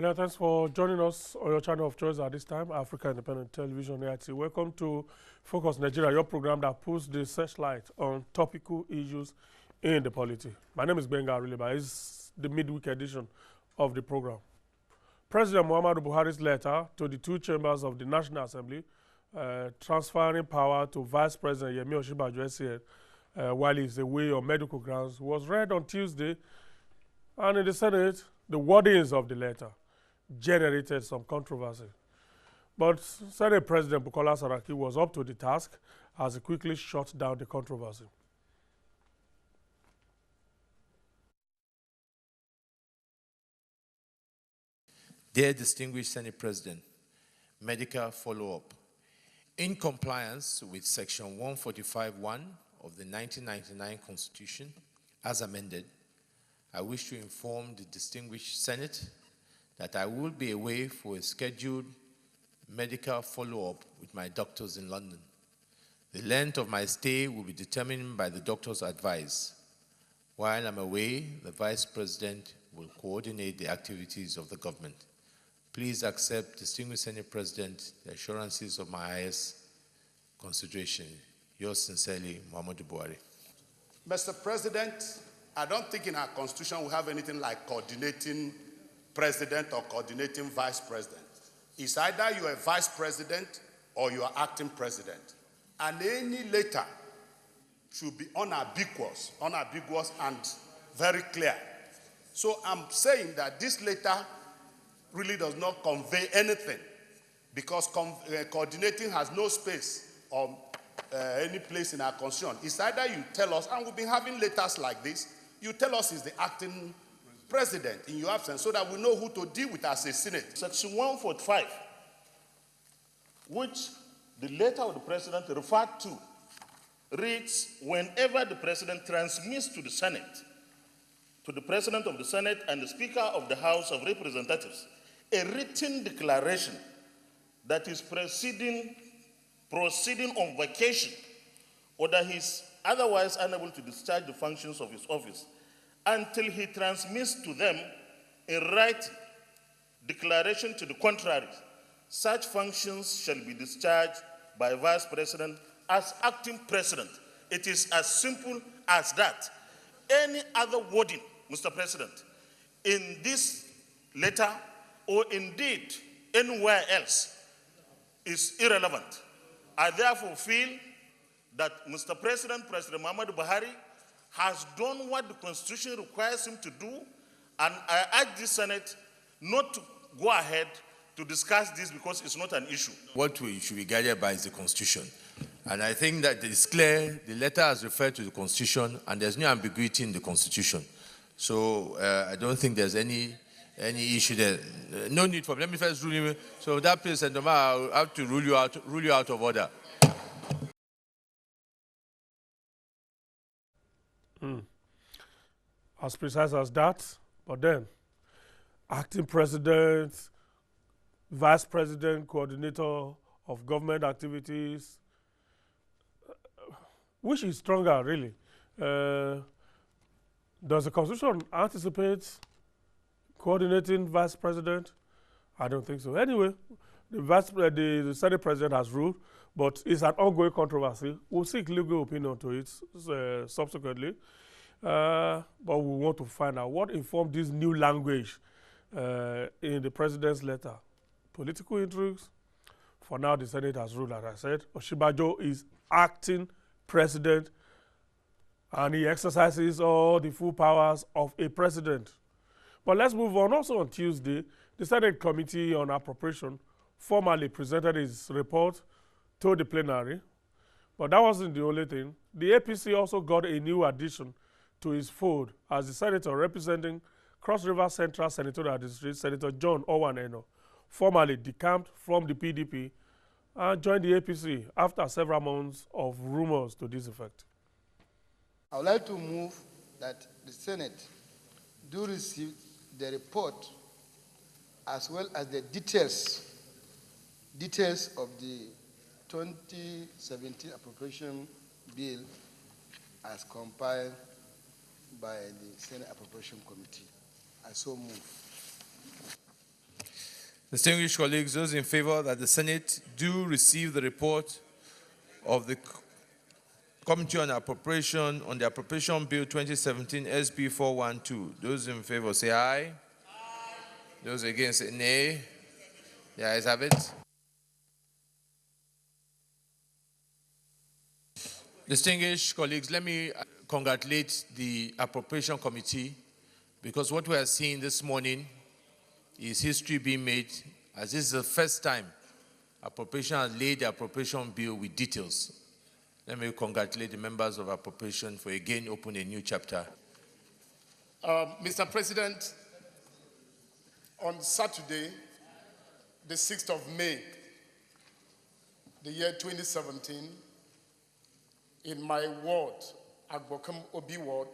And thanks for joining us on your channel of choice at this time, Africa Independent Television AIT. Welcome to Focus Nigeria, your program that puts the searchlight on topical issues in the polity. My name is Benga Ariliba. It's the midweek edition of the program. President Muhammadu Buhari's letter to the two chambers of the National Assembly transferring power to Vice President Yemi Osinbajo while he's away on medical grounds was read on Tuesday, and in the Senate, the wordings of the letter generated some controversy. But Senate President Bukola Saraki was up to the task as he quickly shut down the controversy. Dear distinguished Senate President, medical follow-up. In compliance with Section 145(1) of the 1999 Constitution, as amended, I wish to inform the distinguished Senate that I will be away for a scheduled medical follow-up with my doctors in London. The length of my stay will be determined by the doctor's advice. While I'm away, the Vice President will coordinate the activities of the government. Please accept, distinguished Senate President, the assurances of my highest consideration. Yours sincerely, Muhammadu Buhari. Mr. President, I don't think in our Constitution we have anything like coordinating president or coordinating vice president. It's either you're a vice president or you are acting president. And any letter should be unambiguous and very clear. So I'm saying that this letter really does not convey anything because coordinating has no space or any place in our Constitution. It's either you tell us, and we've been having letters like this, you tell us he's the acting president in your absence so that we know who to deal with as a Senate. Section 145, which the letter of the president referred to, reads, whenever the president transmits to the Senate, to the president of the Senate and the Speaker of the House of Representatives, a written declaration that is proceeding on vacation or that he is otherwise unable to discharge the functions of his office until he transmits to them a right declaration to the contrary. Such functions shall be discharged by Vice President as acting president. It is as simple as that. Any other wording, Mr. President, in this letter or indeed anywhere else is irrelevant. I therefore feel that Mr. President, President Muhammadu Buhari, has done what the Constitution requires him to do, and I urge the Senate not to go ahead to discuss this because it's not an issue. What we should be guided by is the Constitution. And I think that it is clear the letter has referred to the Constitution and there's no ambiguity in the Constitution. So I don't think there's any issue there. No need for, let me first rule you. So that place, and I'll have to rule you out of order. As precise as that, but then acting president, vice president, coordinator of government activities, which is stronger really? Does the Constitution anticipate coordinating vice president? I don't think so. Anyway, the Senate president has ruled, but it's an ongoing controversy. We'll seek legal opinion to it subsequently. But we want to find out what informed this new language in the president's letter. Political intrigues? For now, the Senate has ruled, as I said, Osinbajo is acting president and he exercises all the full powers of a president. But let's move on. Also on Tuesday, the Senate Committee on Appropriation formally presented its report to the plenary. But that wasn't the only thing. The APC also got a new addition to his fold as the senator representing Cross River Central Senatorial District, Senator John Owaneno, formally decamped from the PDP and joined the APC after several months of rumors to this effect. I would like to move that the Senate do receive the report as well as the details of the 2017 appropriation bill as compiled by the Senate Appropriation Committee. I so move. Distinguished colleagues, those in favor that the Senate do receive the report of the Committee on Appropriation on the Appropriation Bill 2017 SB 412. Those in favor say aye. Aye. Those against say nay. The ayes have it. Distinguished colleagues, let me congratulate the Appropriation Committee, because what we are seeing this morning is history being made, as this is the first time Appropriation has laid the appropriation bill with details. Let me congratulate the members of Appropriation for again opening a new chapter. Mr. President, on Saturday, the 6th of May, the year 2017, in my ward, Agbokem Obi Ward,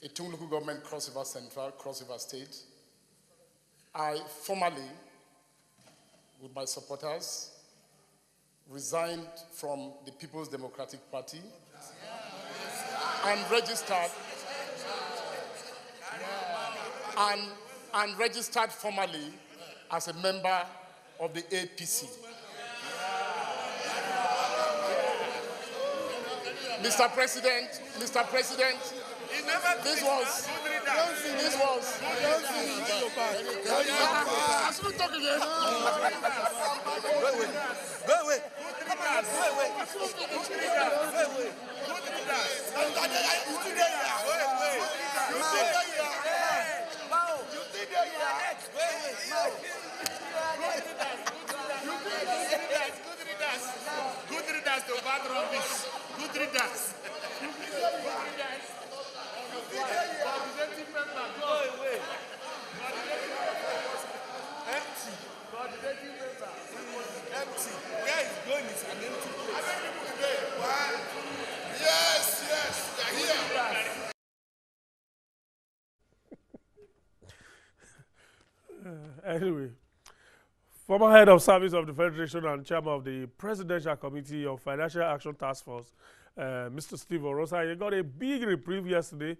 Etung Local Government, Cross River Central, Cross River State, I formally, with my supporters, resigned from the People's Democratic Party and registered formally as a member of the APC. Mr. President, this was. Anyway, former head of service of the Federation and chairman of the Presidential Committee of Financial Action Task Force, Mr. Steve Orosa, got a big reprieve yesterday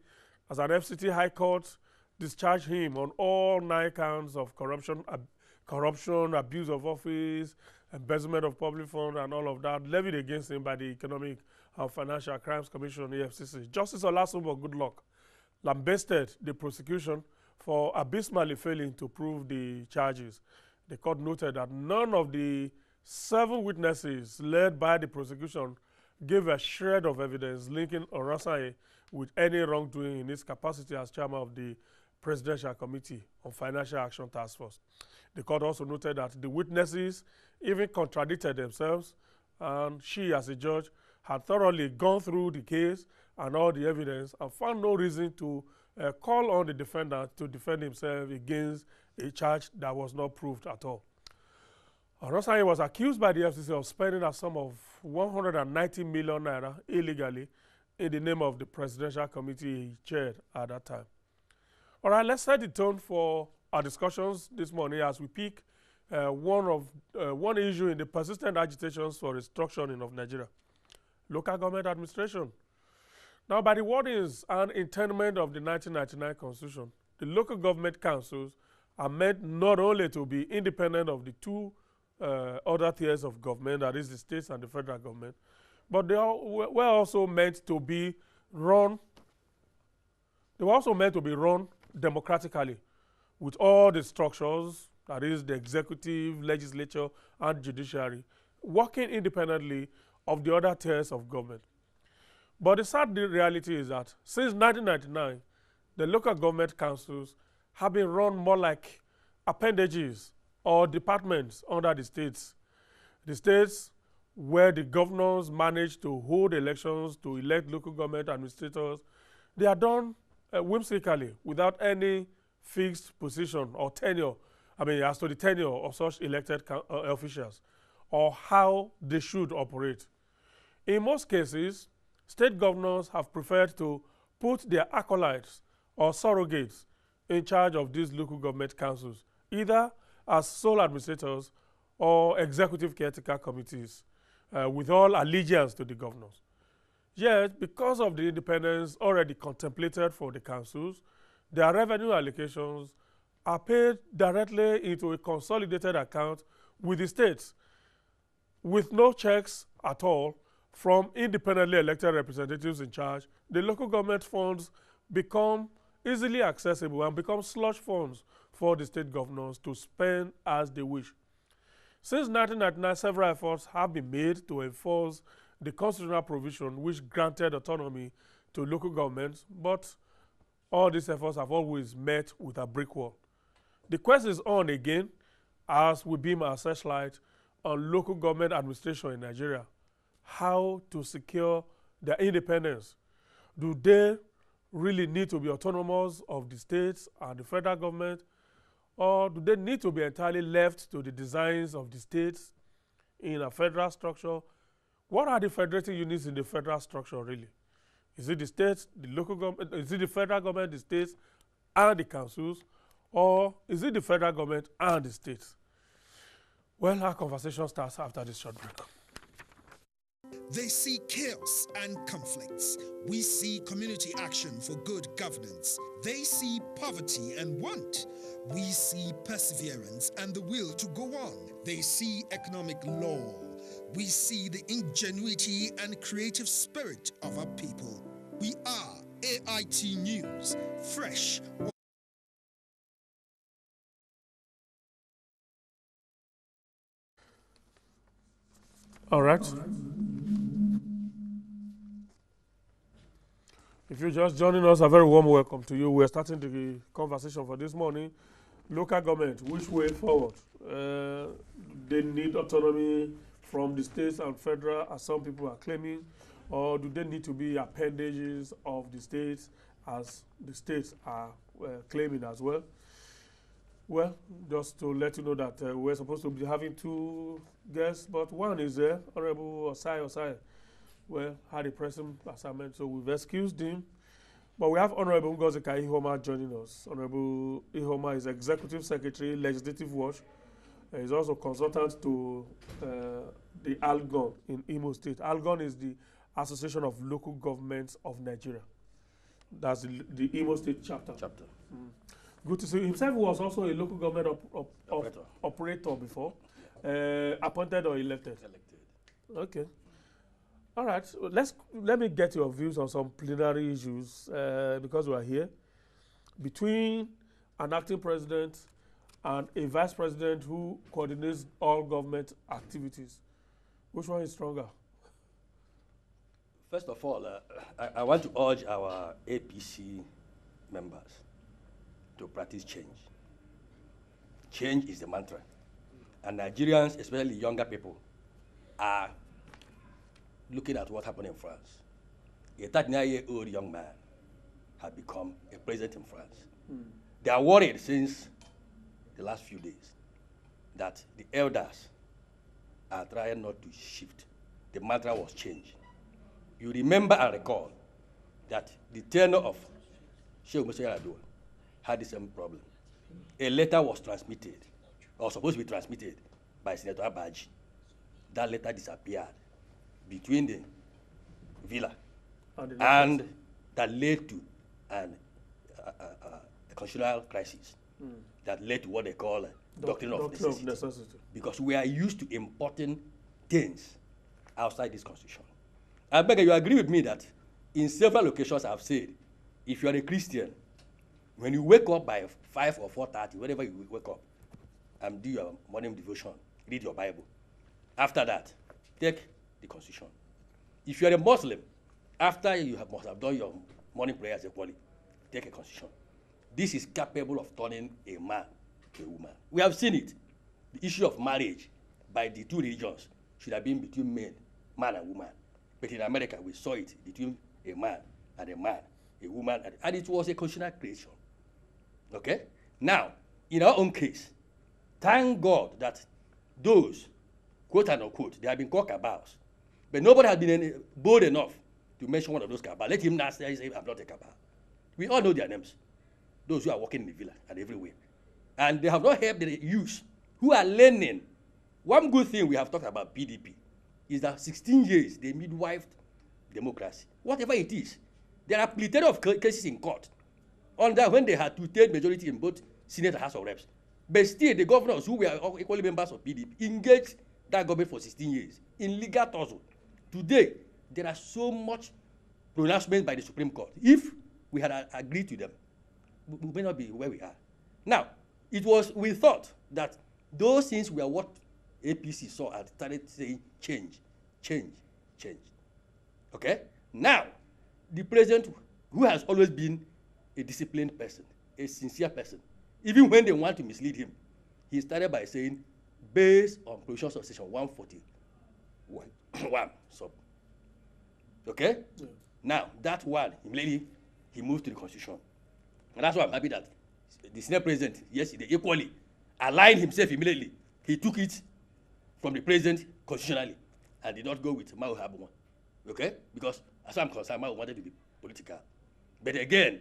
as an FCT High Court discharged him on all 9 counts of corruption, abuse of office, embezzlement of public funds, and all of that levied against him by the Economic and Financial Crimes Commission, EFCC. Justice Olasunbo Goodluck lambasted the prosecution for abysmally failing to prove the charges. The court noted that none of the 7 witnesses led by the prosecution gave a shred of evidence linking Orosa with any wrongdoing in his capacity as chairman of the Presidential Committee on Financial Action Task Force. The court also noted that the witnesses even contradicted themselves, and she, as a judge, had thoroughly gone through the case and all the evidence and found no reason to call on the defendant to defend himself against a charge that was not proved at all. Orosa was accused by the FCC of spending a sum of 190 million naira illegally in the name of the Presidential Committee he chaired at that time. All right, let's set the tone for our discussions this morning as we pick one issue in the persistent agitations for restructuring of Nigeria: local government administration. Now, by the wordings and intendment of the 1999 Constitution, the local government councils are meant not only to be independent of the 2 other tiers of government, that is the states and the federal government, but they were also meant to be run. They were also meant to be run democratically, with all the structures, that is the executive, legislature, and judiciary, working independently of the other tiers of government. But the sad reality is that since 1999, the local government councils have been run more like appendages or departments under the states. The states where the governors manage to hold elections to elect local government administrators, they are done whimsically without any fixed position or tenure, as to the tenure of such elected officials or how they should operate. In most cases, state governors have preferred to put their acolytes or surrogates in charge of these local government councils, either as sole administrators or executive caretaker committees, with all allegiance to the governors. Yet, because of the independence already contemplated for the councils, their revenue allocations are paid directly into a consolidated account with the states, with no checks at all from independently elected representatives in charge. The local government funds become easily accessible and become slush funds for the state governors to spend as they wish. Since 1999, several efforts have been made to enforce the constitutional provision which granted autonomy to local governments, but all these efforts have always met with a brick wall. The quest is on again as we beam our searchlight on local government administration in Nigeria. How to secure their independence? Do they really need to be autonomous of the states and the federal government, or do they need to be entirely left to the designs of the states in a federal structure? What are the federating units in the federal structure really? Is it the states, the local government, is it the federal government, the states, and the councils, or is it the federal government and the states? Well, our conversation starts after this short break. They see chaos and conflicts. We see community action for good governance. They see poverty and want. We see perseverance and the will to go on. They see economic law. We see the ingenuity and creative spirit of our people. We are AIT News, fresh. All right. If you're just joining us, a very warm welcome to you. We're starting the conversation for this morning. Local government, which way forward? They need autonomy from the states and federal, as some people are claiming, or do they need to be appendages of the states, as the states are claiming as well? Well, just to let you know that we're supposed to be having two guests, but one is there, Honorable Osai. Well, had a pressing assignment, so we've excused him. But we have Honorable Ngozika Ihoma joining us. Honorable Ihoma is Executive Secretary, Legislative Watch. He's also consultant to the ALGON in Imo State. ALGON is the Association of Local Governments of Nigeria. That's the Imo State chapter. Good to see you. Himself was also a local government operator before. Appointed or elected? Elected. Okay. All right. Let me get your views on some plenary issues because we are here. Between an acting president and a vice president who coordinates all government activities, which one is stronger? First of all, I want to urge our APC members to practice change. Change is the mantra. And Nigerians, especially younger people, are looking at what happened in France. A 39-year-old young man had become a president in France. They are worried since the last few days that the elders are trying not to shift. The mantra was changed. You remember and recall that the tenure of Sheikh Musa Yar'Adua had the same problem. A letter was transmitted, or supposed to be transmitted, by Senator Abaji. That letter disappeared between the villa and that led to a constitutional crisis that led to what they call a doctrine of necessity. Because we are used to importing things outside this constitution. I beg you agree with me that in several occasions I've said, if you are a Christian, when you wake up by 5 or 4:30, whenever you wake up, and do your morning devotion, read your Bible. After that, take the Constitution. If you are a Muslim, after you must have done your morning prayers equally, take a Constitution. This is capable of turning a man to a woman. We have seen it. The issue of marriage by the two religions should have been between man and woman. But in America, we saw it between a man, a woman, and it was a constitutional creation. Okay? Now, in our own case, thank God that those, quote and unquote, they have been called cabals. But nobody has been bold enough to mention one of those cabals. Let him not say, I'm not a cabal. We all know their names. Those who are working in the villa and everywhere. And they have not helped the youth who are learning. One good thing we have talked about PDP is that 16 years they midwifed democracy. Whatever it is, there are plenty of cases in court on that when they had two-thirds majority in both Senate and House of Reps. But still, the governors who were equally members of PDP engaged that government for 16 years in legal tussle. Today, there are so much pronouncements by the Supreme Court. If we had agreed to them, we may not be where we are. Now, we thought that those things were what APC saw and started saying change. Okay? Now, the president, who has always been a disciplined person, a sincere person, even when they want to mislead him, he started by saying, based on provisions of section 141, okay? Yeah. Now, that one, immediately, he moved to the Constitution. And that's why I'm happy that the Senate President, yesterday, equally aligned himself immediately. He took it from the President constitutionally and did not go with Mao Habuma, okay? Because, as I'm concerned, Mao wanted to be political. But again,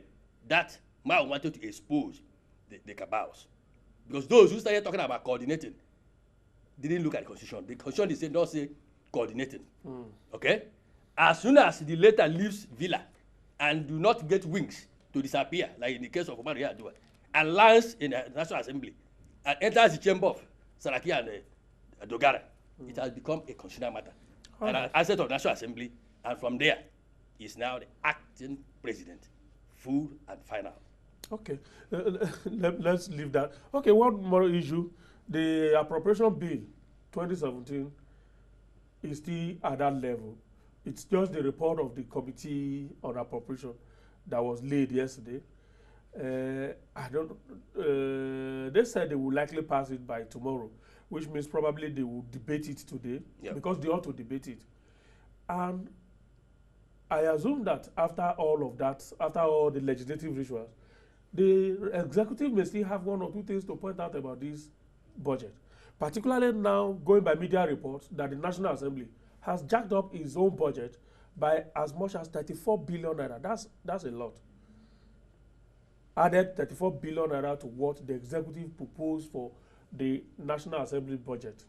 that Mao wanted to expose the cabals. Because those who started talking about coordinating didn't look at the Constitution. The Constitution did not say coordinating, okay? As soon as the letter leaves Villa and do not get wings to disappear, like in the case of Omar Yar'Adua, and lands in the National Assembly and enters the chamber of Saraki and Dogara, it has become a constitutional matter. And an asset of National Assembly, and from there, is now the acting president, full and final. Okay, let's leave that. Okay, one more issue. The appropriation bill 2017 is still at that level. It's just the report of the committee on appropriation that was laid yesterday. They said they will likely pass it by tomorrow, which means probably they will debate it today, because they ought to debate it. And I assume that after all of that, after all the legislative rituals, the executive may still have one or two things to point out about this budget. Particularly now, going by media reports, that the National Assembly has jacked up its own budget by as much as 34 billion naira. That's a lot. Added 34 billion naira to what the executive proposed for the National Assembly budget.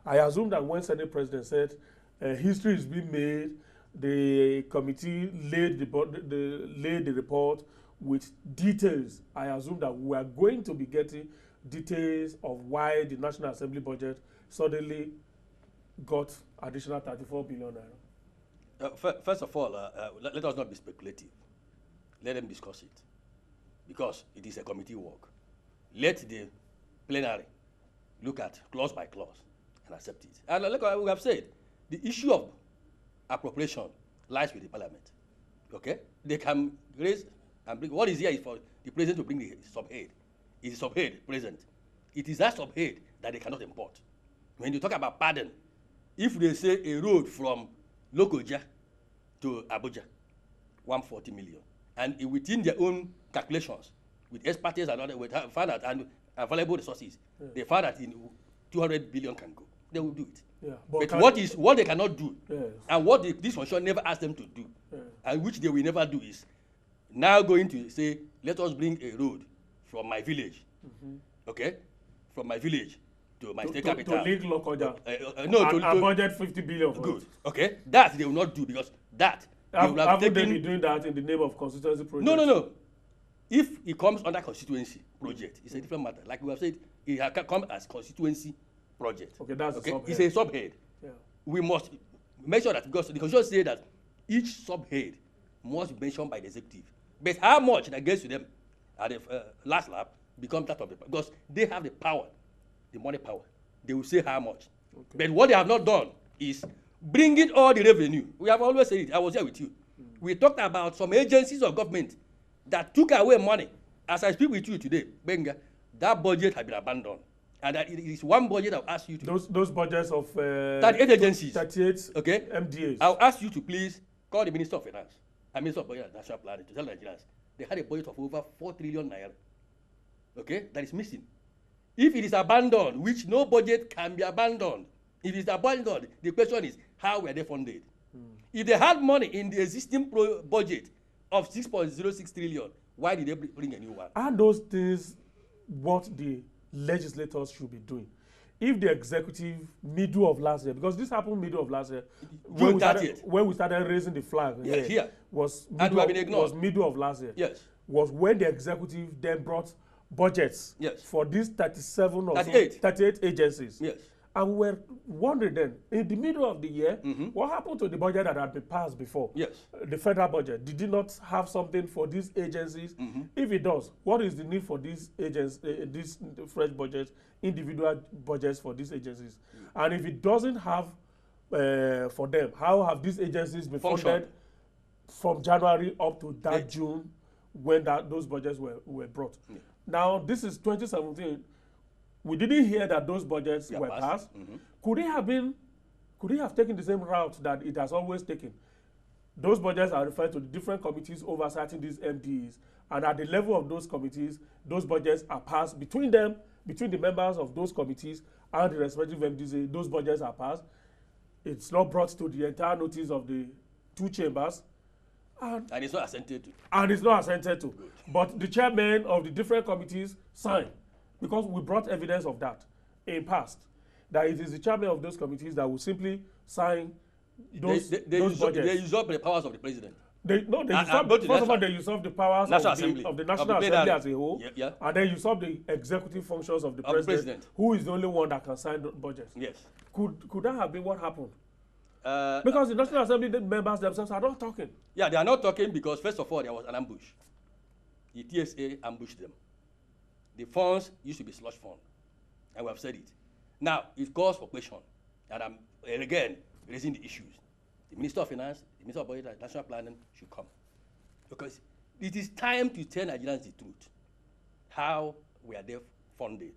I assume that when Senate President said history is being made, the committee laid the report with details. I assume that we are going to be getting details of why the National Assembly budget suddenly got additional 34 billion naira. First of all, let us not be speculative. Let them discuss it, because it is a committee work. Let the plenary look at clause by clause and accept it. And like we have said, the issue of appropriation lies with the parliament. Okay? They can raise and bring. What is here is for the president to bring the subhead. It's a subhead present. It is that subhead that they cannot import. When you talk about pardon, if they say a road from Lokoja to Abuja, 140 million, and within their own calculations, with expertise and other, found out and available resources, they found that in 200 billion can go. They will do it. Yeah, but what they cannot do, and what this constitution never asked them to do, and which they will never do, is now going to say, let us bring a road from my village, okay, from my village to my state capital. To link Lokoja. No, to budget 50 billion. Good. Okay, that they will not do, because that they will have taken. They be doing that in the name of constituency project? No. If it comes under constituency project, it's a different matter. Like we have said, it can come as constituency project. Okay, that's okay. It's a subhead. Yeah. We must make sure that, because the constitution says that each subhead must be mentioned by the executive. But how much that gets to them at the last lap becomes that of the, because they have the power, the money power. They will say how much. Okay. But what they have not done is bringing all the revenue. We have always said it. I was here with you. We talked about some agencies of government that took away money. As I speak with you today, Benga, that budget has been abandoned. And that it is one budget I'll ask you to. Those budgets of 38 agencies. 38 okay? MDAs. I'll ask you to please call the Minister of Finance and Minister of Budget and National Planning to tell Nigerians they had a budget of over 4 trillion naira. Okay? That is missing. If it is abandoned, which no budget can be abandoned, if it is abandoned, the question is, how were they funded? If they had money in the existing budget of 6.06 trillion, why did they bring a new one? Are those things what the legislators should be doing? If the executive, middle of last year, because this happened middle of last year, when we started raising the flag, here was middle of last year. Yes. Was when the executive then brought budgets Yes. for these 37 or 38. 38 agencies. Yes. And we're wondering then, in the middle of the year, what happened to the budget that had been passed before? Yes. The federal budget. Did it not have something for these agencies? If it does, what is the need for these agencies, these fresh budgets, individual budgets for these agencies? And if it doesn't have for them, how have these agencies been funded from January up to that June when those budgets were brought? Now, this is 2017. We didn't hear that those budgets were passed. Could it have taken the same route that it has always taken? Those budgets are referred to the different committees oversighting these MDEs, and at the level of those committees, those budgets are passed between them, between the members of those committees and the respective MDs. Those budgets are passed. It's not brought to the entire notice of the two chambers. And it's not assented to. And it's not assented to. Good. But the chairmen of the different committees sign, because we brought evidence of that in past, that it is the chairman of those committees that will simply sign those budgets. They usurp the powers of the president. They usurp the powers of the National Assembly as a whole, and then usurp the executive functions of the president, who is the only one that can sign the budgets. Yes. Could that have been what happened? Because the National Assembly members themselves are not talking. Yeah, they are not talking because, first of all, there was an ambush. The TSA ambushed them. The funds used to be slush fund, and we have said it. Now, it calls for question, and I'm, again, raising the issues. The Minister of Finance, the Minister of Budget and National Planning should come. Because it is time to tell Nigerians the truth. How were they funded?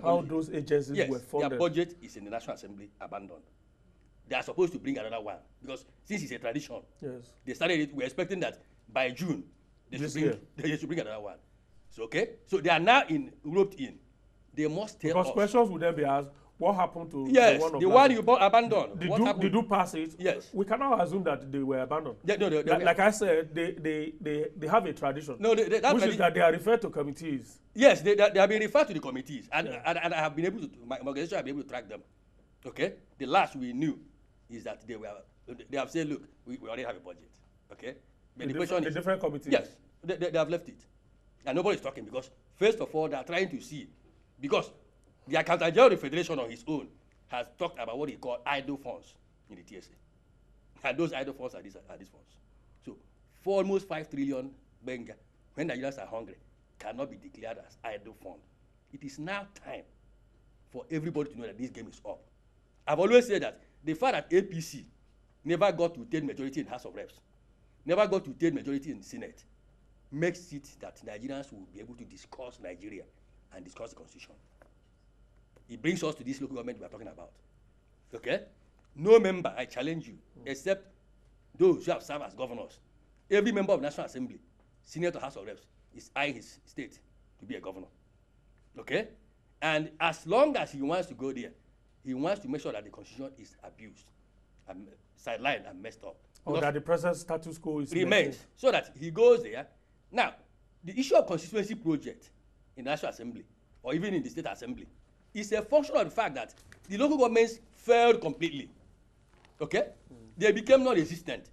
How those agencies were funded? Their budget is in the National Assembly, abandoned. They are supposed to bring another one, because since it's a tradition, they started it, we're expecting that by June, they should bring another one. So, so they are now roped in. They must tell us. Because questions would then be asked, what happened to the one you abandoned? Did you pass it? Yes. We cannot assume that they were abandoned. Yeah, no, like I said, they have a tradition. No, which is that they are referred to committees. Yes, they have been referred to the committees, and I have been able to, my organization have been able to track them. Okay, the last we knew is that they have said, look, we already have a budget. Okay, but the question is different committees. Yes, they have left it, and nobody is talking because first of all they are trying to see, because the Accountant General of the Federation on his own has talked about what he called idle funds in the TSA, and those idle funds are these funds. So for almost 5 trillion benga, when Nigerians are hungry, cannot be declared as idle fund. It is now time for everybody to know that this game is up. I've always said that the fact that APC never got to take majority in House of Reps, never got to take majority in Senate, makes it that Nigerians will be able to discuss Nigeria and discuss the Constitution. It brings us to this local government we are talking about. Okay? No member, I challenge you, except those who have served as governors. Every member of National Assembly, Senate or House of Reps, is eyeing his state to be a governor. Okay? And as long as he wants to go there, he wants to make sure that the Constitution is abused, and sidelined and messed up. Or that the present status quo is remains, maintained. so that he goes there. Now, the issue of constituency project in the National Assembly, or even in the State Assembly, is a function of the fact that the local governments failed completely. Okay? They became non-existent.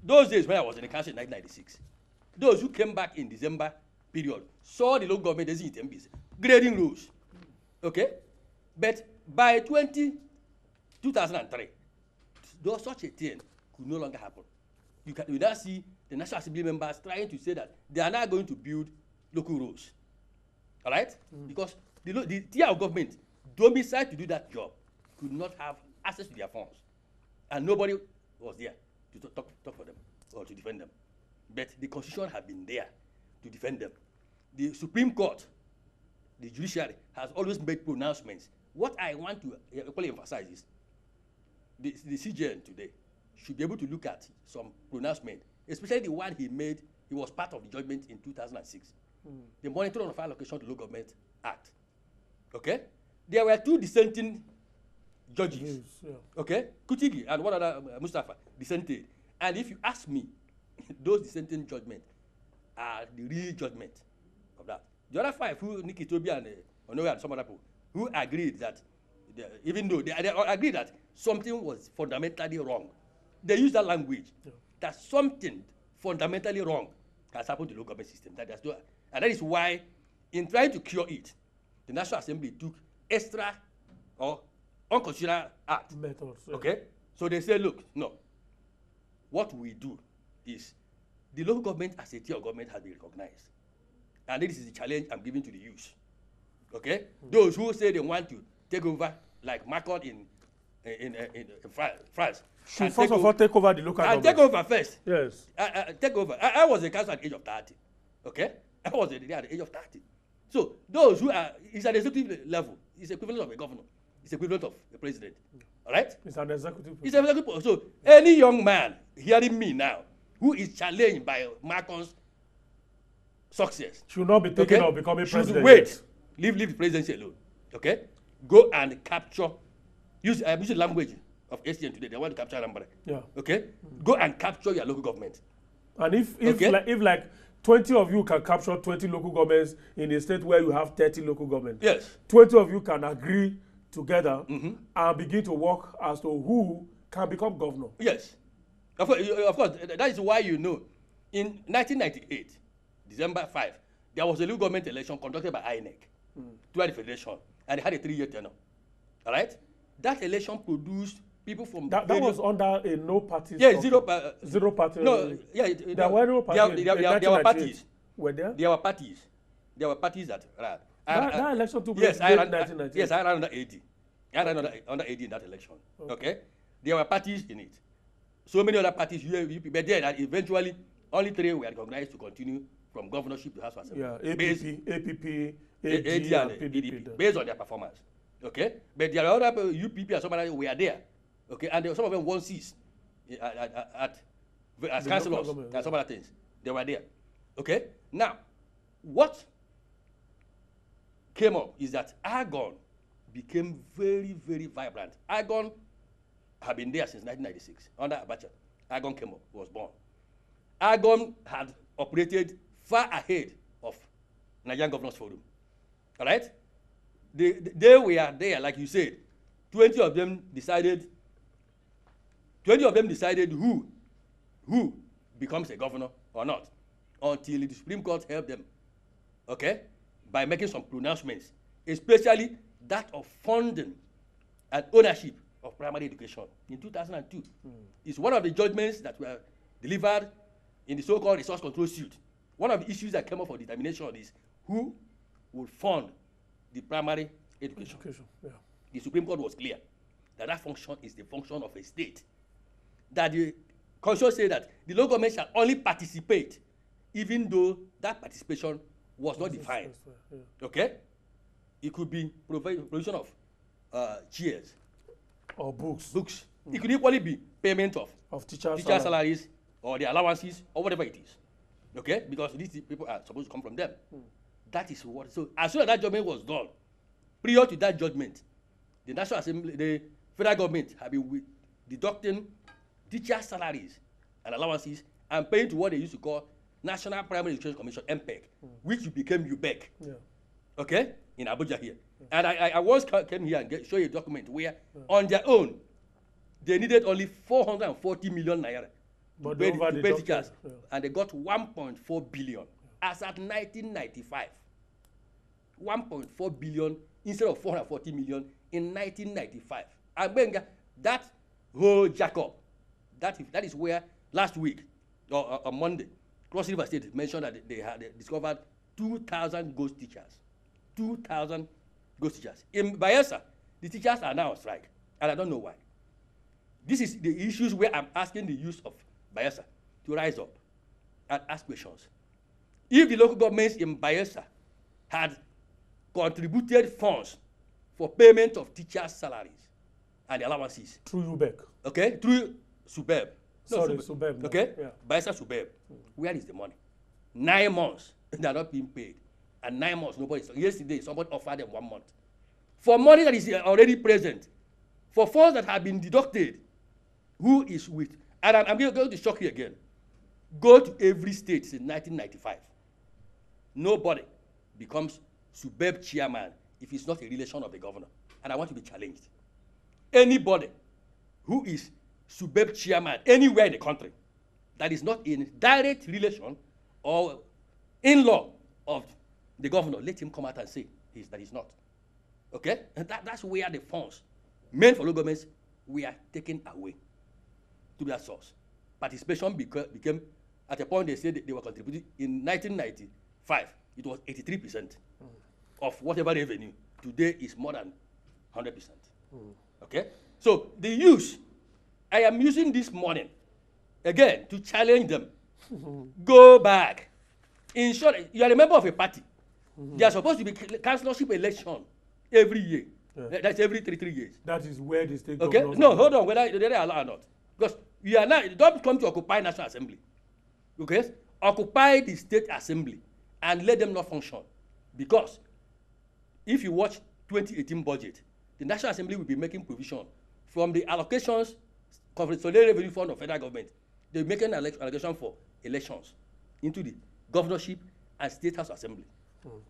Those days when I was in the council in 1996, those who came back in December period saw the local government as MPs grading rules. Okay? But by 2003, though such a thing could no longer happen. You now see the National Assembly members trying to say that they are now going to build local rules. All right? Because the tier of government domiciled to do that job could not have access to their funds. And nobody was there to talk for them or to defend them. But the Constitution had been there to defend them. The Supreme Court, the judiciary, has always made pronouncements. What I want to equally emphasize is the CJN today should be able to look at some pronouncement, especially the one he made. He was part of the judgment in 2006, the Monitoring of Allocation to Local Government Act. Okay? There were 2 dissenting judges. Okay? Kutigi and one other, Mustafa, dissented. And if you ask me, those dissenting judgments are the real judgment of that. The other 5, who Nikki Toby and Onowe and some other people, who agreed that, even though they agreed that something was fundamentally wrong, they used that language, that something fundamentally wrong has happened to the local government system, that there's no And that is why, in trying to cure it, the National Assembly took extra or unconstitutional act. Methods. Yeah. Okay? So they say, look, no. What we do is the local government as a tier of government has been recognized. And this is the challenge I'm giving to the youth. Okay? Those who say they want to take over, like Macron in France. Should first of all take over the local government. Take over first. Yes. Take over. I was a councillor at the age of 30. Okay? I was there at the age of 30. So those who are, it's an executive level. It's equivalent of a governor. It's equivalent of a president. All right? It's an executive. It's an executive. So any young man hearing me now who is challenged by Macron's success should not be thinking of becoming president. Should wait. Leave the presidency alone. Okay? Go and capture. Use the language of STN today. They want to capture number. Yeah. Okay? Go and capture your local government. And if like 20 of you can capture 20 local governments in a state where you have 30 local governments, yes, 20 of you can agree together and begin to work as to who can become governor. Yes. Of course, that is why you know, in 1998, December 5, there was a local government election conducted by INEC throughout the federation, and they had a 3-year tenure. All right? That election produced people from that was under a no party. Yeah, zero party. No, yeah, there were no parties. There were parties. Were there? There were parties. There were parties that ran. That election took place yes, in 1998. Yes, I ran under 80. I ran under 80 in that election. Okay? There were parties in it. So many other parties, but there that eventually only 3 were recognized to continue from governorship to House of Assembly. Yeah, APP, AD, and PDP. Based on their performance. Okay? But there are other UPP and some other were there. Okay? And some of them won seats as councillors and some other things. They were there. Okay? Now, what came up is that Argon became very, very vibrant. Argon had been there since 1996 under Abacha. Argon came up, was born. Argon had operated far ahead of Nigerian Governors Forum. All right? They were there, like you said. 20 of them decided who becomes a governor or not, until the Supreme Court helped them, okay, by making some pronouncements, especially that of funding and ownership of primary education in 2002. It's one of the judgments that were delivered in the so-called resource control suit. One of the issues that came up for determination is who will fund the primary education. Yeah. The Supreme Court was clear that that function is the function of a state. That the Constitution said that the local government shall only participate even though that participation was not defined. Yeah. Okay? It could be provision of chairs. Or books. It could equally be payment of teacher salaries or their allowances or whatever it is. Okay? Because these people are supposed to come from them. That is what. So as soon as that judgment was done, prior to that judgment, the National Assembly, the federal government have been deducting teacher salaries and allowances and paying to what they used to call National Primary Education Commission, MPEC, which became UBEC. Yeah. Okay? In Abuja here. And I once came here and show you a document where on their own, they needed only 440 million naira to pay teachers. Yeah. And they got 1.4 billion. As at 1995. 1.4 billion instead of 440 million in 1995. And Benga, that whole jack-up, that is where last week, or on Monday, Cross River State mentioned that they had discovered 2,000 ghost teachers. 2,000 ghost teachers. In Bayelsa, the teachers are now on strike, and I don't know why. This is the issues where I'm asking the youth of Bayelsa to rise up and ask questions. If the local governments in Bayelsa had contributed funds for payment of teachers' salaries and allowances. Through UBEC. Okay, through SUBEB. SUBEB. Okay, yeah. Bayelsa SUBEB. Where is the money? 9 months, they are not being paid. And 9 months, nobody. Yesterday, somebody offered them 1 month. For money that is already present, for funds that have been deducted, who is with? And I'm going to shock you again. Go to every state since 1995. Nobody becomes SUBEB chairman if it's not a relation of the governor. And I want to be challenged. Anybody who is SUBEB chairman anywhere in the country that is not in direct relation or in law of the governor, let him come out and say that he's not. Okay? And that's where the funds meant for local governments were taken away to that source. Participation became, at a point they said they were contributing, in 1995, it was 83% of whatever revenue. Today is more than 100%. Okay? So the use, I am using this morning, again, to challenge them. Go back. In short, you are a member of a party. They are supposed to be councillorship election every year. Yeah. That's every 3 years. That is where the state okay? No, hold on, whether they allow or not. Because you are not, don't come to occupy National Assembly. Okay? Occupy the State Assembly and let them not function. Because if you watch 2018 budget, the National Assembly will be making provision from the allocations, Consolidated Revenue Fund of federal government. They're making an allocation for elections into the governorship and State House Assembly.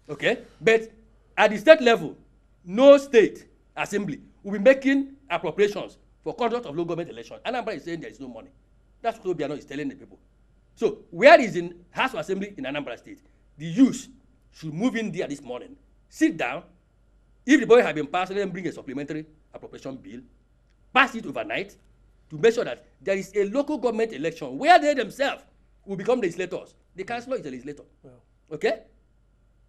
Okay? But at the state level, no state assembly will be making appropriations for conduct of local government elections. Anambra is saying there is no money. That's what Obiano is telling the people. So where is in House of Assembly in Anambra State? The youth should move in there this morning, sit down. If the boy has been passed, let them bring a supplementary appropriation bill, pass it overnight to make sure that there is a local government election where they themselves will become legislators. The councillor is a legislator. Yeah. Okay?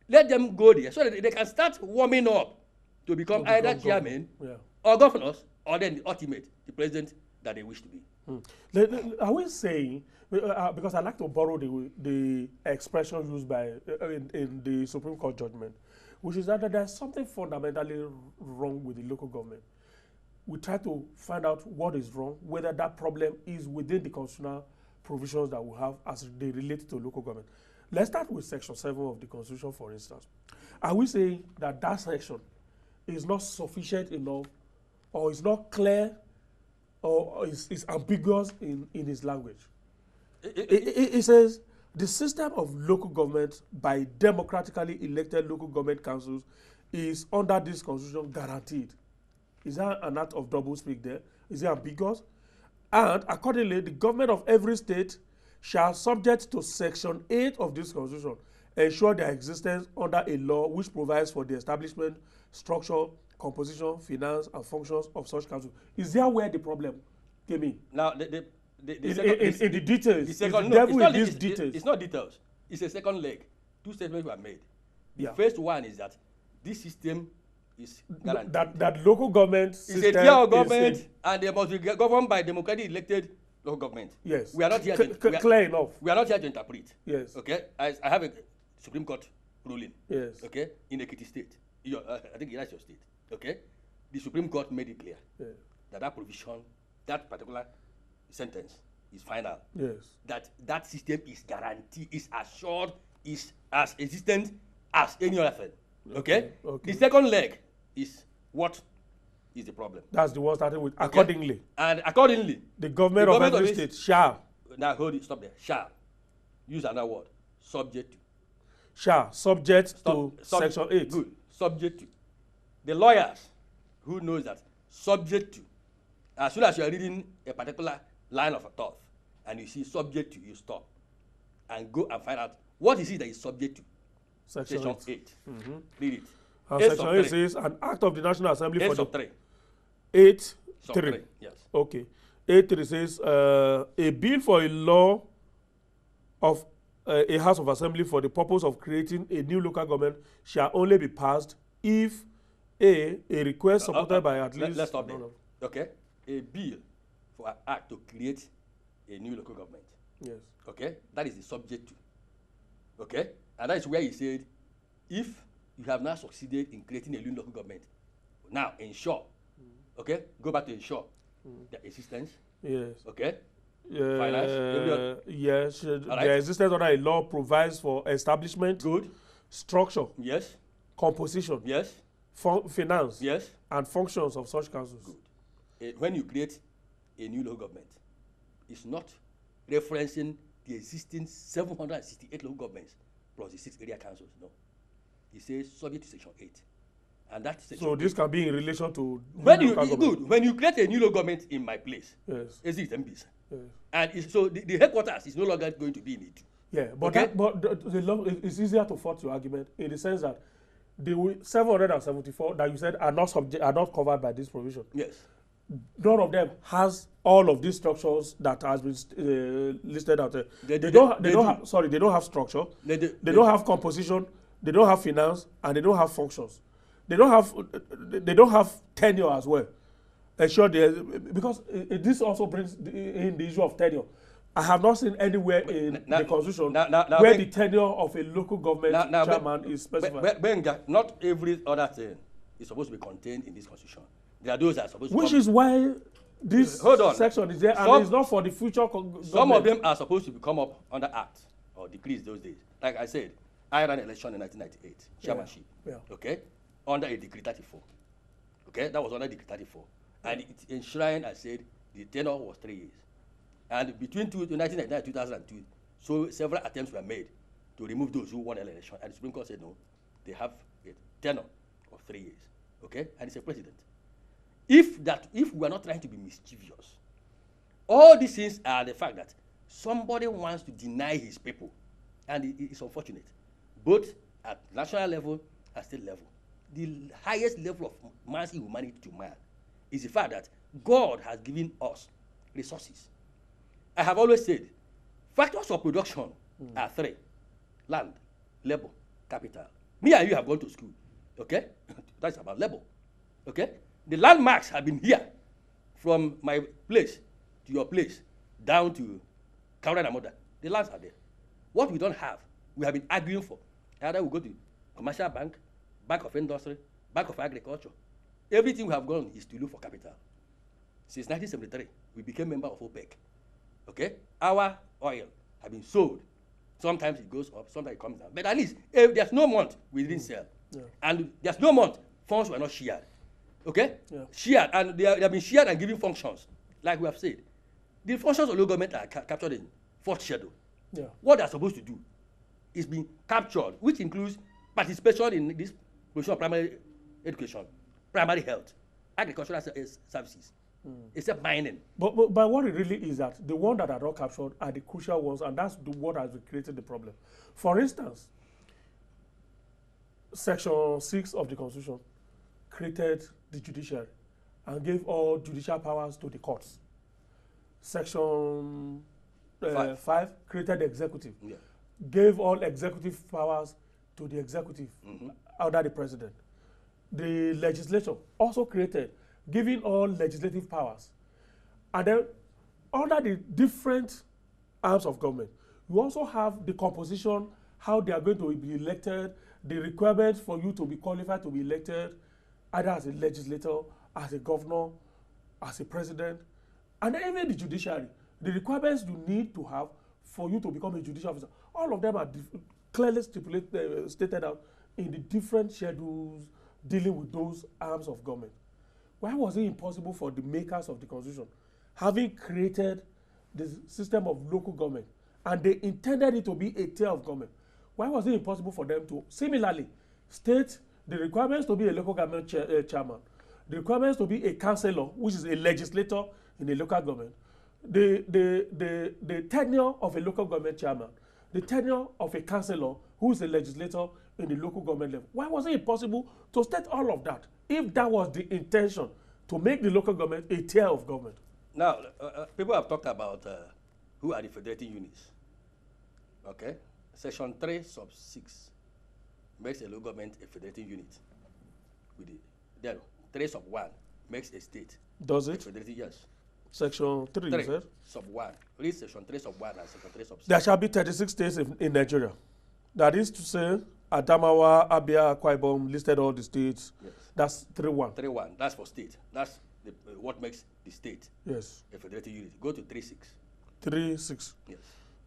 Let them go there so that they can start warming up to become either chairman or governors, or then the ultimate, the president that they wish to be. Are we saying, because I like to borrow the expression used by in the Supreme Court judgment, which is that there's something fundamentally wrong with the local government. We try to find out what is wrong, whether that problem is within the constitutional provisions that we have as they relate to local government. Let's start with Section 7 of the Constitution, for instance. Are we saying that that section is not sufficient enough, or is not clear, or is ambiguous in its language? It says the system of local government by democratically elected local government councils is under this constitution guaranteed. Is that an act of doublespeak there? Is it ambiguous? And accordingly, the government of every state shall, subject to Section 8 of this constitution, ensure their existence under a law which provides for the establishment, structure, composition, finance, and functions of such council. Is there where the problem came in? Now, in the details. It's not details. It's a second leg. Two statements were made. The first one is that this system is guaranteed. That local government system is a tier of government, and they must be governed by democratically elected local government. Yes. We are not here clear enough. We are not here to interpret. Yes. Okay. I have a Supreme Court ruling. Yes. Okay. In Ekiti State. I think that's your state. Okay. The Supreme Court made it clear that provision, that particular sentence is final. Yes. That system is guaranteed, is assured, is as existent as any other thing. Okay? The second leg is what is the problem. That's the one starting with accordingly. And accordingly, the government of every state shall. Now hold it, stop there. Shall. Use another word. Subject to. Shall. Subject to Section 8. Good. Subject to. The lawyers who knows that subject to, as soon as you are reading a particular line of a thought and you see subject to, you stop and go and find out what is it that is subject to. Section 8. Read it. Section 8 says an act of the National Assembly for the 3. 8.3. Yes. Okay. 8.3 says a bill for a law of a House of Assembly for the purpose of creating a new local government shall only be passed if a request supported by at least. Let's stop there. Okay. A bill for an act to create a new local government. Yes. Okay. That is the subject to. Okay. And that is where he said, if you have now succeeded in creating a new local government, now ensure, okay, go back to ensure their existence. Yes. Okay. Finance. Yes. Their existence under a law provides for establishment. Good. Structure. Yes. Composition. Yes. Finance. Yes. And functions of such councils. Good. When you create a new local government, it's not referencing the existing 768 local governments plus the 6 area councils. No. It says subject to Section 8. And that section. So this can be in relation to when you create a new local government in my place, yes, is it MPs? Yes. And so the headquarters is no longer going to be in it. Yeah, but Okay? the law, it's easier to fault your argument in the sense that the 774 that you said are not covered by this provision. Yes. None of them has all of these structures that has been listed out there. They don't have structure. They don't have composition. They don't have finance, and they don't have functions. They don't have tenure as well. Ensure because this also brings in the issue of tenure. I have not seen anywhere in the Constitution where the tenure of a local government chairman is specified. Benga, not every other thing is supposed to be contained in this Constitution. There are those that are supposed to. Which is why this section is there, and it's not for the future. Some of them are supposed to come up under Act or decrees those days. Like I said, I ran an election in 1998, chairmanship. Yeah. Okay, under a decree 34. Okay, that was under decree 34, and it enshrined. I said the tenure was 3 years, and between 1999 and 2002, so several attempts were made to remove those who won an election, and the Supreme Court said no, they have a tenure of 3 years. Okay, and it's a precedent. If we are not trying to be mischievous, all these things are the fact that somebody wants to deny his people, and it's unfortunate, both at national level and state level. The highest level of man's humanity to man is the fact that God has given us resources. I have always said, factors of production are 3: land, labor, capital. Me and you have gone to school, okay? That's about labor, okay? The landmarks have been here, from my place to your place, down to Kaura and Moda. The lands are there. What we don't have, we have been arguing for. Either we go to commercial bank, bank of industry, bank of agriculture. Everything we have gone is to look for capital. Since 1973, we became member of OPEC. Okay? Our oil has been sold. Sometimes it goes up, sometimes it comes down. But at least, if there's no month we didn't sell. Yeah. And there's no month funds were not shared. Okay? Yeah. Shared, and they have been shared and given functions, like we have said. The functions of local government are captured in 4th schedule. Yeah. What they're supposed to do is being captured, which includes participation in this provision of primary education, primary health, agricultural services, except mining. But what it really is that the ones that are not captured are the crucial ones, and that's what has created the problem. For instance, Section 6 of the Constitution created the judiciary and gave all judicial powers to the courts. Section 5 created the executive, gave all executive powers to the executive under the president. The legislature also created, giving all legislative powers. And then under the different arms of government, you also have the composition, how they are going to be elected, the requirements for you to be qualified to be elected, either as a legislator, as a governor, as a president, and then even the judiciary, the requirements you need to have for you to become a judicial officer. All of them are clearly stated out in the different schedules dealing with those arms of government. Why was it impossible for the makers of the Constitution, having created the system of local government, and they intended it to be a tier of government, why was it impossible for them to similarly state the requirements to be a local government chairman, the requirements to be a councillor, which is a legislator in a local government, the tenure of a local government chairman, the tenure of a councillor who is a legislator in the local government level? Why was it impossible to state all of that if that was the intention, to make the local government a tier of government? Now, people have talked about who are the federating units. Okay? Section 3 sub 6 makes a local government a federating unit. With then 3 sub 1 makes a state. Does it? Yes. Section 3, you said? Sub 1. Read section 3 sub 1 and section 3 sub 6. There shall be 36 states in Nigeria. That is to say, Adamawa, Abia, Akwa Ibom listed all the states. Yes. That's 3-1. 3-1. That's for state. That's what makes the state a federating unit. Go to 3-6. 3-6. Yes.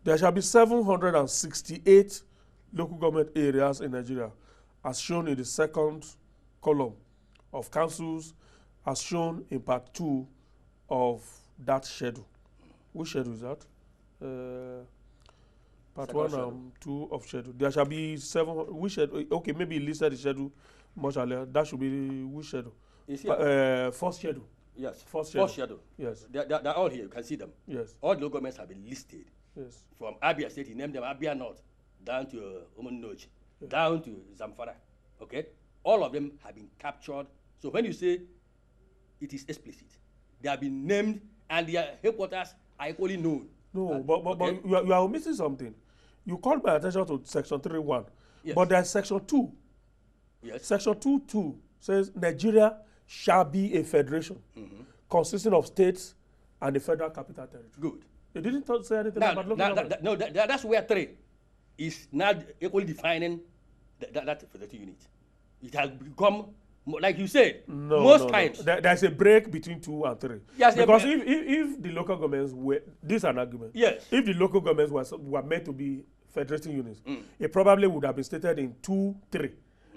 There shall be 768 local government areas in Nigeria, as shown in the second column of councils, as shown in part 2 of that schedule. Which schedule is that? Part second 1 and 2 of schedule. There shall be 7. Which schedule? Okay, maybe listed the schedule much earlier. That should be which schedule? First schedule. Yes. First Shadow. Yes. They're all here. You can see them. Yes. All the local governments have been listed. Yes. From Abia State, he named them Abia North, down to Umunoj, down to Zamfara. Okay? All of them have been captured. So when you say it is explicit, they have been named and their headquarters are equally known. No, but you are missing something. You called my attention to section 3.1. Yes. But there's section 2. Yes. Section 2.2 says Nigeria shall be a federation consisting of states and the federal capital territory. Good. It didn't say anything about local government. That's where 3 is now equally defining that federative unit. It has become, like you said, most times. There's a break between 2 and 3. Yes, because if the local governments were, this is an argument. Yes. If the local governments were meant to be federating units, it probably would have been stated in 2.3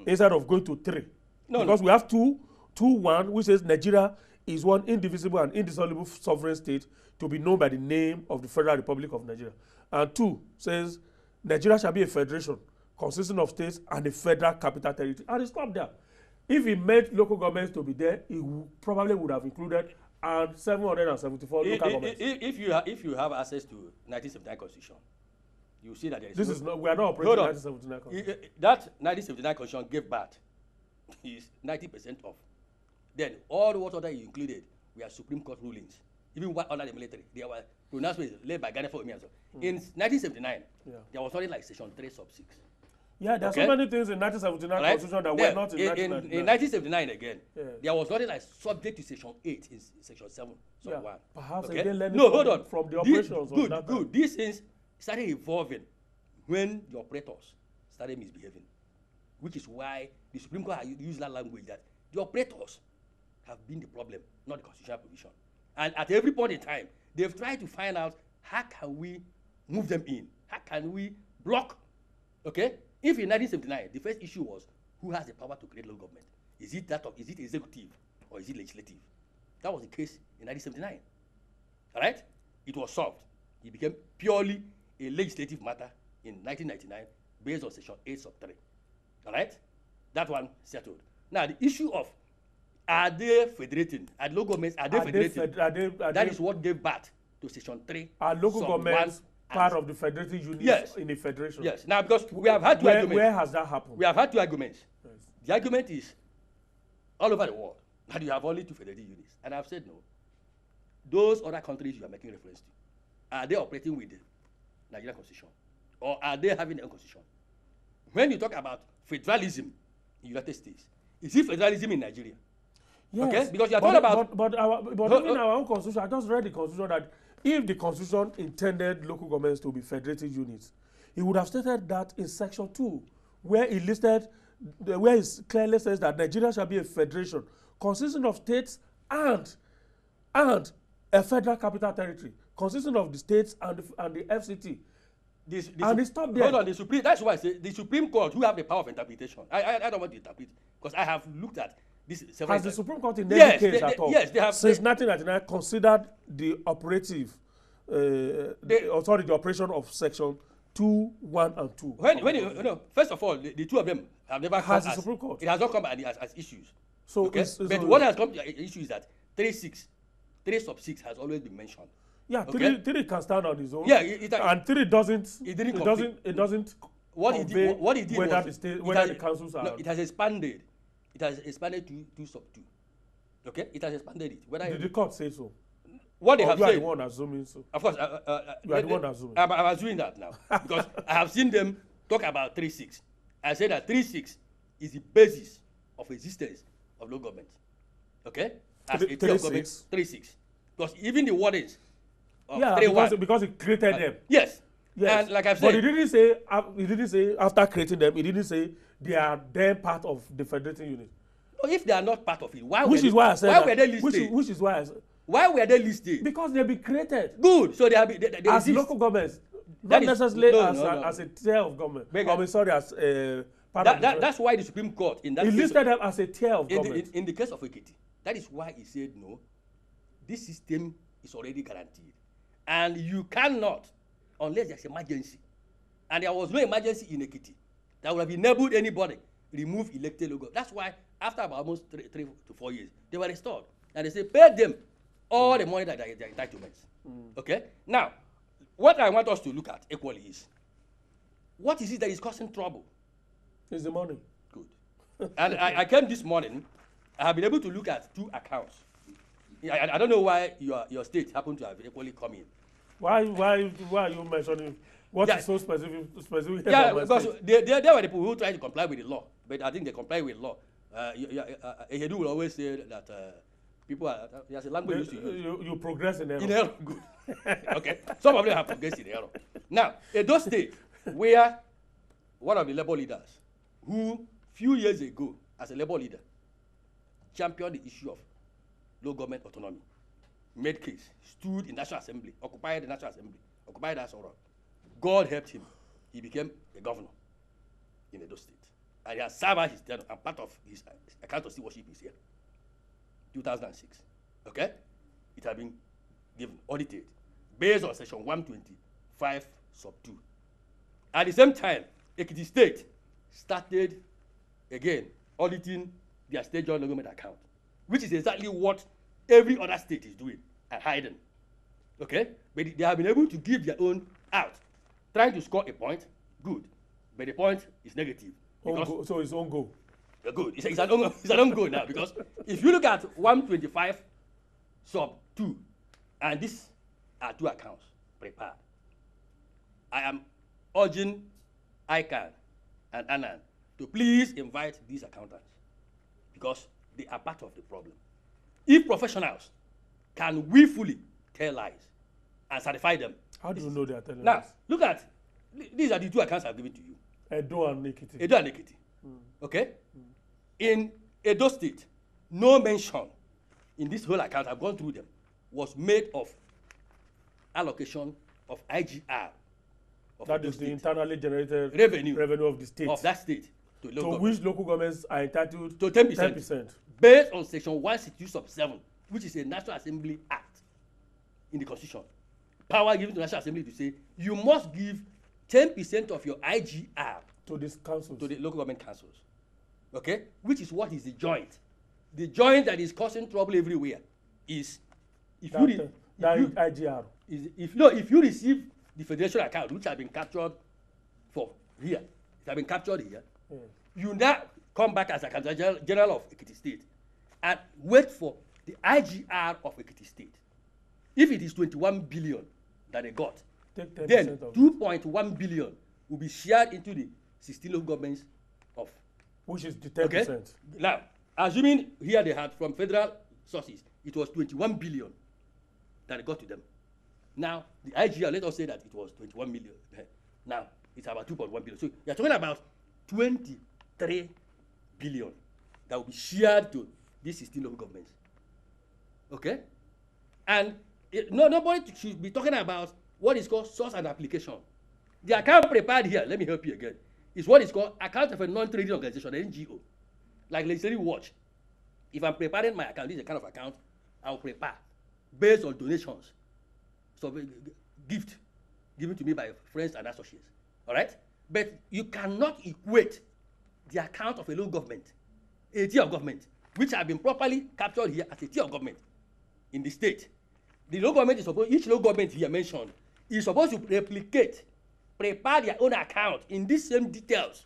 instead of going to 3. Because we have 2.1, which says Nigeria is one indivisible and indissoluble sovereign state to be known by the name of the Federal Republic of Nigeria. And 2 says Nigeria shall be a federation consisting of states and the federal capital territory. And it stopped there. If it meant local governments to be there, it probably would have included 774 local governments. If you have access to 1979 Constitution, you see that there is we are not operating 1979 Constitution. That 1979 Constitution gave birth is 90% off. Then all what other you included were Supreme Court rulings. Even under the military, there were pronouncements led by Ghana for Umiaso. In 1979, there was nothing like Section 3 sub 6. Yeah, there are so many things in 1979 Constitution that were not in 1979. In 1979 again, there was nothing like subject to Section 8 in Section 7 sub 1. Perhaps okay? again learning hold on. From the operations good, of that good. These things started evolving when the operators started misbehaving, which is why the Supreme Court used that language that the operators have been the problem, not the constitutional provision. And at every point in time, they've tried to find out how can we move them in, how can we block, okay? If in 1979, the first issue was who has the power to create local government? Is it executive or is it legislative? That was the case in 1979, all right? It was solved. It became purely a legislative matter in 1999 based on Section 8 sub 3, all right? That one settled. Now, the issue of are they federating? Are local governments, are they federating? That is what gave birth to Section 3. Are local governments part of the federative units in a federation? Yes. Now, because we have had two arguments. Where has that happened? We have had two arguments. Yes. The argument is all over the world that you have only 2 federative units. And I've said no. Those other countries you are making reference to, are they operating with the Nigerian Constitution? Or are they having their own Constitution? When you talk about federalism in the United States, is it federalism in Nigeria? Yes, okay? Because you are talking about... But in our own Constitution, I just read the Constitution that if the Constitution intended local governments to be federated units, it would have stated that in Section 2, where it listed, where it clearly says that Nigeria shall be a federation consisting of states and a federal capital territory, consisting of the states and the FCT. And it stopped there. Hold on, that's why I say the Supreme Court, who have the power of interpretation. I don't want to interpret, because I have looked at this several times. Has the Supreme Court in any case at all? Yes, they have. Since 1999, considered the operative, the operation of Section 2, 1, and 2. When you know, first of all, the two of them have never come as the Supreme Court. It has not come as issues. So, okay? But what has come to issue is that 3 sub 6 has always been mentioned. Yeah, okay? 3 can stand on its own. Yeah, and 3 doesn't. It doesn't. What it did whether was the councils are. No, it has expanded. It has expanded to 2 sub 2. Okay, it has expanded it. Did the court say so? What they have said. You are the one assuming so. Of course, you are the one assuming. I'm assuming that now because I have seen them talk about 3-6. I said that 3-6 is the basis of existence of local government. Okay, as a tier of government, 3-6. Because even the wardens. Because it created them. Yes. And like I've said, but it didn't say after creating them. It didn't say they are then part of the federating unit. No, if they are not part of it, why were they listed? Which is why I said. Why were they listed? Because they be created. Good. So they have as local governments, not necessarily as a tier of government. That's why the Supreme Court in that case listed them as a tier of government. In the case of Ekiti, that is why he said no. This system is already guaranteed, and you cannot, unless there's emergency, and there was no emergency in Ekiti that would have enabled anybody remove elected local. That's why after about almost 3 to 4 years, they were restored. and they say pay them all the money that they are entitlements. Okay? Now, what I want us to look at equally is, what is it that is causing trouble? It's the money. Good. And I came this morning, I have been able to look at 2 accounts. I don't know why your state happened to have equally come in. Why are you mentioning what is so specific? Yeah, because they were the people who try to comply with the law, but I think they comply with law. Ehedu will always say that people are, there's a language used to use. You progress in error. In error, good. Okay, some of them have progressed in error. Now, Edo State, where one of the labor leaders, who few years ago, as a labor leader, championed the issue of local government autonomy, made case, stood in National Assembly, occupied the National Assembly, occupied that sort of. God helped him. He became a governor in Edo State. And he has served as his tenure, and part of his account of stewardship is here. 2006. Okay? It has been given, audited, based on section 125 sub 2. At the same time, Ekiti State started again auditing their state joint government account, which is exactly what every other state is doing and hiding. Okay? But they have been able to give their own out, trying to score a point, good. But the point is negative. So it's own goal. Good. It's an own goal now, because if you look at 125 sub 2, and these are 2 accounts prepared, I am urging ICANN and ANAN to please invite these accountants, because they are part of the problem. If professionals can willfully tell lies and certify them. How do you know they are telling now, lies? Look at, these are the 2 accounts I've given to you. Edo and Ekiti. Edo and Ekiti. Okay? In Edo State, no mention in this whole account, I've gone through them, was made of allocation of IGR. Of that is the internally generated revenue of the state. Of that state. To which local governments are entitled to 10%. Based on section 162 sub 7, which is a National Assembly Act in the Constitution. Power given to National Assembly to say, you must give 10% of your IGR to these councils, to the local government councils. Okay? Which is what is the joint. The joint that is causing trouble everywhere is if IGR. If you receive the federation account, which have been captured for here, it has been captured here, you now come back as Accountant General of Ekiti State and wait for the IGR of Ekiti State. If it is 21 billion that they got, then 2.1 billion will be shared into the 16 local governments of. Which is the 10%. Okay? Now, assuming here they had from federal sources, it was 21 billion that they got to them. Now, the IGR, let us say that it was 21 million. Now, it's about 2.1 billion. So, you're talking about 23 billion that will be shared to these 16 local governments. Okay? And nobody should be talking about what is called source and application. The account prepared here, let me help you again, is what is called account of a non-trading organization, an NGO. Like Legislative Watch. If I'm preparing my account, this is the kind of account I'll prepare based on donations. So gift given to me by friends and associates. All right? But you cannot equate the account of a local government, a tier of government, which have been properly captured here as a tier of government in the state. The local government is supposed, each local government here mentioned, is supposed to replicate, prepare their own account in these same details.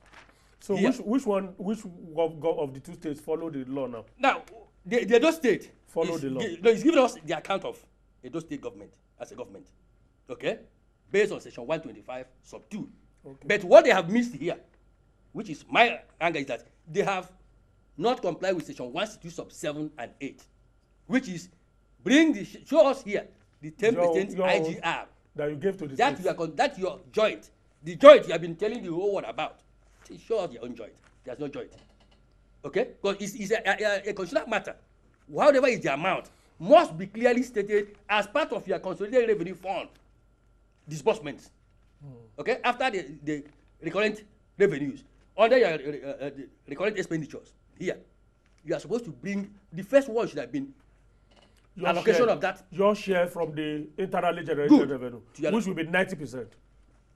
So which of the 2 states follow the law now? Now, the Edo State follow the law. It's giving us the account of Edo State government as a government, okay, based on section 125 sub 2. Okay. But what they have missed here, which is my anger, is that they have not complied with section 162 sub 7 and 8, which is show us here the 10% IGR that you gave to the that states. That's your joint. The joint you have been telling the whole world about. Show us your own joint. There's no joint. Okay? Because it's a constitutional matter. However is the amount, must be clearly stated as part of your consolidated revenue fund disbursements. Okay? After the recurrent revenues, under your recurrent expenditures, here, you are supposed to bring, the first one should have been your allocation share, of that. Your share from the internally generated revenue, which will be 90%.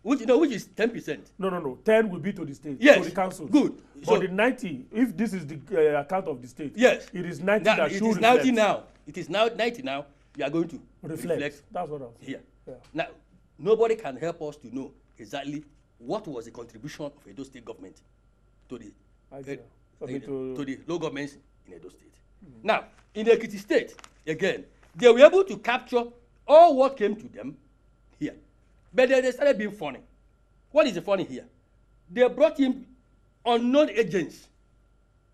Which is 10%. No. 10 will be to the state, yes, to the council. Good. But so, the 90, if this is the account of the state, yes, it is 90 now, that should reflect. It is 90 now. It is now 90 now. You are going to reflect. That's what I'm saying. Here. Yeah. Now, nobody can help us to know exactly what was the contribution of Edo State government to the to the local governments in Edo State. Now, in the Ekiti State, again, they were able to capture all what came to them here. But then they started being funny. What is the funny here? They brought in unknown agents.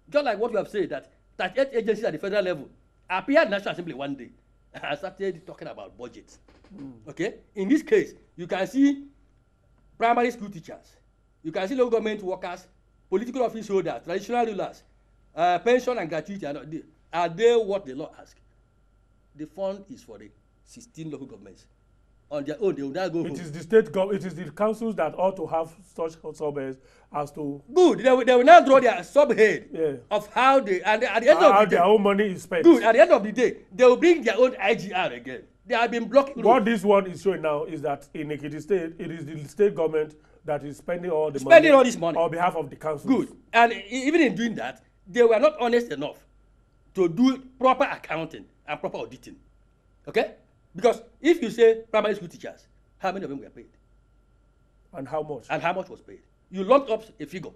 Just like what you have said, that 38 agencies at the federal level appeared in National Assembly one day and started talking about budgets. Okay? In this case, you can see primary school teachers, you can see local government workers, political office holders, traditional rulers, pension and gratuity. Are they what the law asks? The fund is for the 16 local governments. On their own, they will now go home. It is the state government, it is the councils that ought to have such subheads as to... Good. They will now draw their subhead of how they... And at the end of the day... How their own money is spent. Good. At the end of the day, they will bring their own IGR again. They have been blocking... What this one is showing now is that in Ekiti State, it is the state government that is spending all the money... Spending all this money. On behalf of the councils. Good. And even in doing that, they were not honest enough to do proper accounting and proper auditing. Okay? Because if you say primary school teachers, how many of them were paid? And how much? And how much was paid? You lumped up a figure.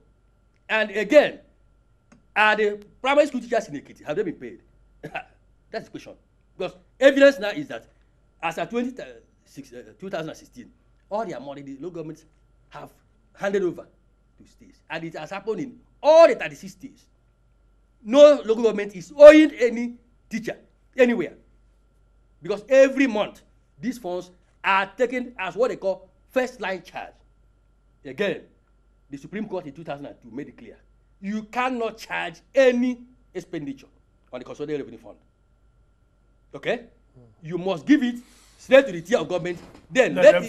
And again, are the primary school teachers in Ekiti, have they been paid? That's the question. Because evidence now is that as of 2016, all their money, the local governments have handed over to states. And it has happened in all the 36 states. No local government is owing any teacher anywhere. Because every month, these funds are taken as what they call first line charge. Again, the Supreme Court in 2002 made it clear. You cannot charge any expenditure on the Consolidated Revenue Fund. Okay? You must give it straight to the tier of government, then let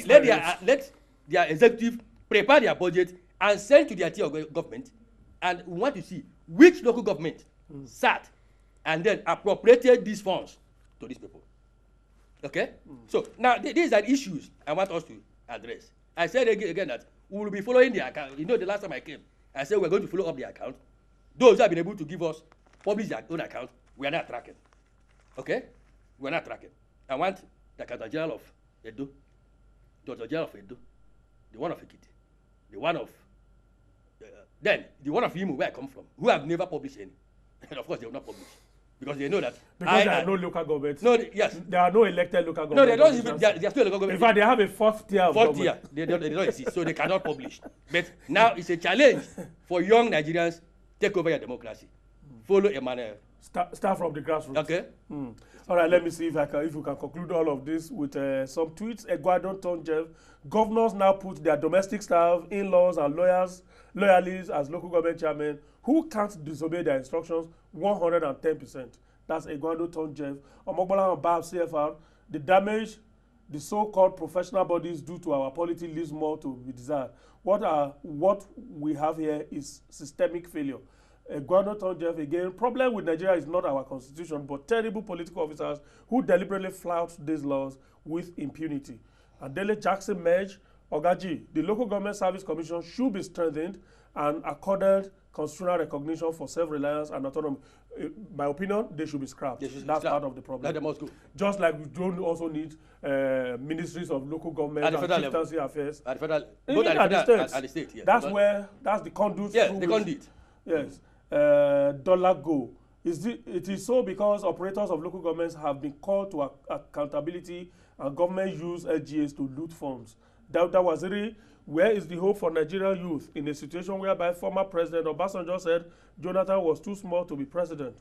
their executive prepare their budget and send to their tier of government. And we want to see which local government sat and then appropriated these funds to these people. Okay? So now these are issues I want us to address. I said again that we will be following the account. You know, the last time I came, I said we're going to follow up the account. Those who have been able to give us, publish their own account, we are not tracking. Okay? We are not tracking. I want the Accountant General of Edo, the Auditor General of Edo, the one of Ekiti, the one of, then the one of Imo, where I come from, who have never published any. And of course, they will not publish. Because they know that. Because there are no local governments. No, yes. There are no elected local governments. No, they don't even. They are still local government. In fact, they have a fourth tier of government. Fourth tier. They don't exist, so they cannot publish. But now it's a challenge for young Nigerians. Take over your democracy. Follow Emmanuel. Start from the grassroots. Okay. All right. Let me see if we can conclude all of this with some tweets. Eduardo Tonjev. Governors now put their domestic staff, in-laws, and loyalists as local government chairmen who can't disobey their instructions 110%. That's Eduardo Tonjev. Omogbola and Bab CFR. The damage the so-called professional bodies do to our polity leaves more to be desired. What we have here is systemic failure. Eduardo Tonjev again. Problem with Nigeria is not our constitution, but terrible political officers who deliberately flout these laws with impunity. Adele Jackson Medj, Ogaji, the Local Government Service Commission should be strengthened and accorded constitutional recognition for self-reliance and autonomy. In my opinion, they should be scrapped. That's part of the problem. Just like we don't also need ministries of local government and chieftaincy affairs. At the federal, both at the state. Yeah. That's the conduit. Yes, the conduit. Yes. Dollar go. It is so because operators of local governments have been called to accountability and government use LGAs to loot funds. Dauda Waziri, where is the hope for Nigerian youth in a situation whereby former President Obasanjo said Jonathan was too small to be president?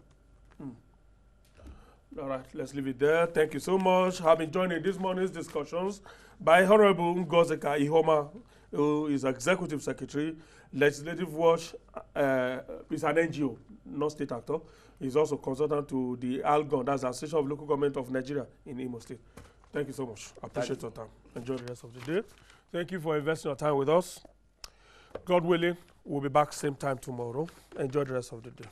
All right, let's leave it there. Thank you so much. I've been joined in this morning's discussions by Honorable Ngozeka Ihoma, who is Executive Secretary, Legislative Watch, is an NGO, not state actor. He's also consultant to the ALGON, that's the Association of Local Government of Nigeria in Imo State. Thank you so much. I appreciate your time. Enjoy the rest of the day. Thank you for investing your time with us. God willing, we'll be back same time tomorrow. Enjoy the rest of the day.